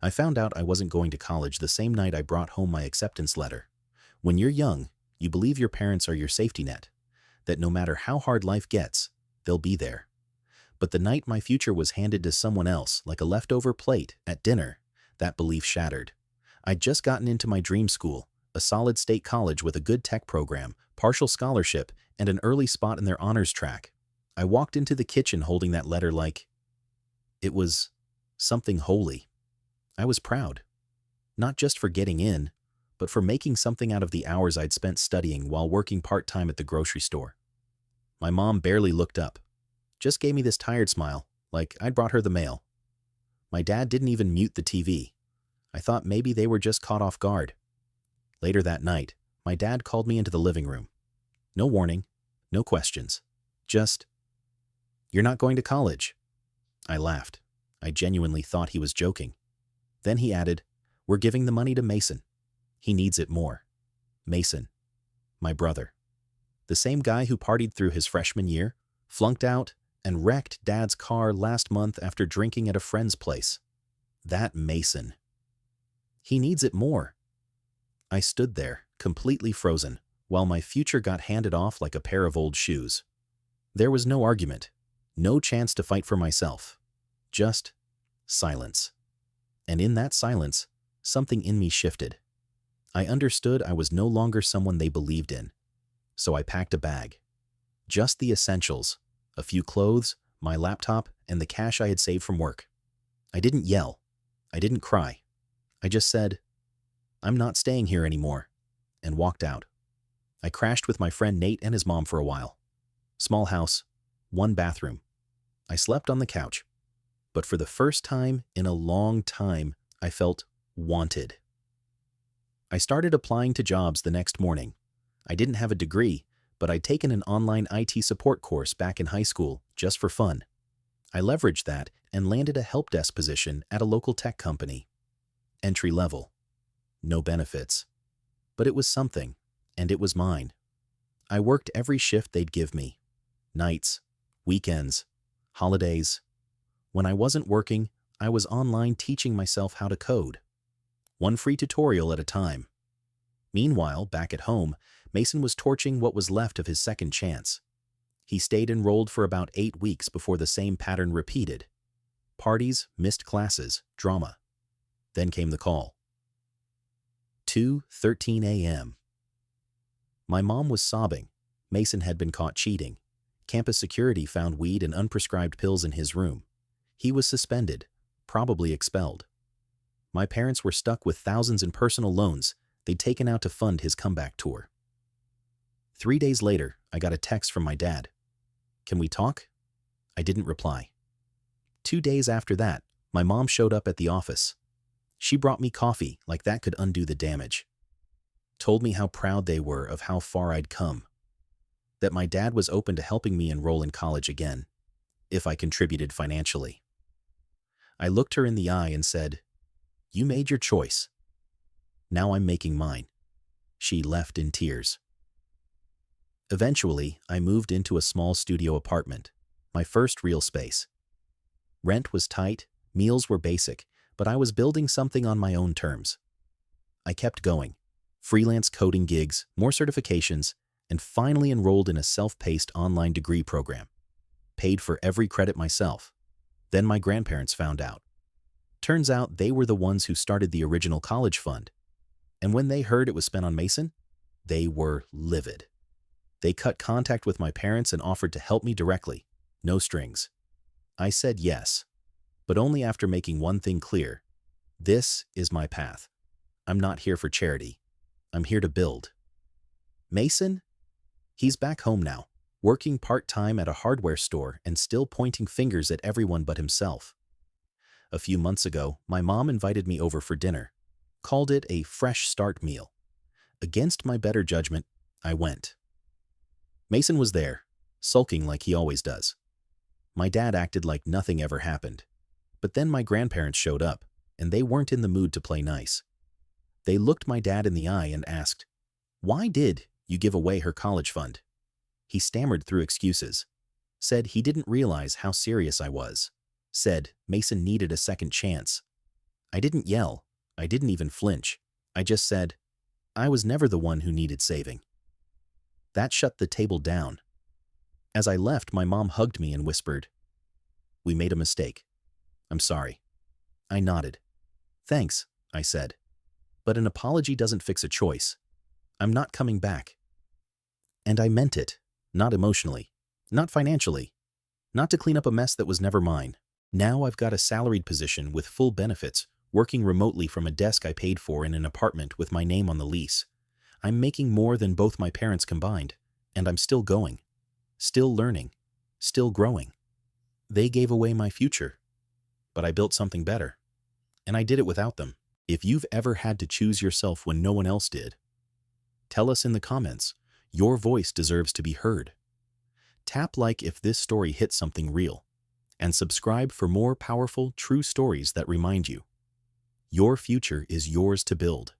I found out I wasn't going to college the same night I brought home my acceptance letter. When you're young, you believe your parents are your safety net, that no matter how hard life gets, they'll be there. But the night my future was handed to someone else like a leftover plate at dinner, that belief shattered. I'd just gotten into my dream school, a solid state college with a good tech program, partial scholarship, and an early spot in their honors track. I walked into the kitchen holding that letter like it was something holy. I was proud, not just for getting in, but for making something out of the hours I'd spent studying while working part-time at the grocery store. My mom barely looked up, just gave me this tired smile, like I'd brought her the mail. My dad didn't even mute the TV. I thought maybe they were just caught off guard. Later that night, my dad called me into the living room. No warning, no questions. Just, "You're not going to college." I laughed. I genuinely thought he was joking. Then he added, "We're giving the money to Mason. He needs it more." Mason, my brother. The same guy who partied through his freshman year, flunked out, and wrecked Dad's car last month after drinking at a friend's place. That Mason. He needs it more. I stood there, completely frozen, while my future got handed off like a pair of old shoes. There was no argument, no chance to fight for myself. Just silence. And in that silence, something in me shifted. I understood I was no longer someone they believed in. So I packed a bag. Just the essentials, a few clothes, my laptop, and the cash I had saved from work. I didn't yell. I didn't cry. I just said, "I'm not staying here anymore," and walked out. I crashed with my friend Nate and his mom for a while. Small house, one bathroom. I slept on the couch. But for the first time in a long time, I felt wanted. I started applying to jobs the next morning. I didn't have a degree, but I'd taken an online IT support course back in high school just for fun. I leveraged that and landed a help desk position at a local tech company. Entry level. No benefits. But it was something, and it was mine. I worked every shift they'd give me. Nights, weekends, holidays. When I wasn't working, I was online teaching myself how to code. One free tutorial at a time. Meanwhile, back at home, Mason was torching what was left of his second chance. He stayed enrolled for about 8 weeks before the same pattern repeated. Parties, missed classes, drama. Then came the call. 2:13 a.m. My mom was sobbing. Mason had been caught cheating. Campus security found weed and unprescribed pills in his room. He was suspended, probably expelled. My parents were stuck with thousands in personal loans they'd taken out to fund his comeback tour. 3 days later, I got a text from my dad. "Can we talk?" I didn't reply. 2 days after that, my mom showed up at the office. She brought me coffee like that could undo the damage. Told me how proud they were of how far I'd come. That my dad was open to helping me enroll in college again, if I contributed financially. I looked her in the eye and said, "You made your choice. Now I'm making mine." She left in tears. Eventually, I moved into a small studio apartment, my first real space. Rent was tight, meals were basic, but I was building something on my own terms. I kept going. Freelance coding gigs, more certifications, and finally enrolled in a self-paced online degree program. Paid for every credit myself. Then my grandparents found out. Turns out they were the ones who started the original college fund. And when they heard it was spent on Mason, they were livid. They cut contact with my parents and offered to help me directly. No strings. I said yes, but only after making one thing clear. This is my path. I'm not here for charity. I'm here to build. Mason? He's back home now, working part-time at a hardware store and still pointing fingers at everyone but himself. A few months ago, my mom invited me over for dinner. Called it a fresh start meal. Against my better judgment, I went. Mason was there, sulking like he always does. My dad acted like nothing ever happened. But then my grandparents showed up, and they weren't in the mood to play nice. They looked my dad in the eye and asked, "Why did you give away her college fund?" He stammered through excuses. Said he didn't realize how serious I was. Said Mason needed a second chance. I didn't yell. I didn't even flinch. I just said, I was never the one who needed saving. That shut the table down. As I left, my mom hugged me and whispered, "We made a mistake. I'm sorry." I nodded. "Thanks," I said. "But an apology doesn't fix a choice. I'm not coming back." And I meant it. Not emotionally. Not financially. Not to clean up a mess that was never mine. Now I've got a salaried position with full benefits, working remotely from a desk I paid for in an apartment with my name on the lease. I'm making more than both my parents combined, and I'm still going. Still learning. Still growing. They gave away my future, but I built something better. And I did it without them. If you've ever had to choose yourself when no one else did, tell us in the comments. Your voice deserves to be heard. Tap like if this story hit something real, and subscribe for more powerful, true stories that remind you your future is yours to build.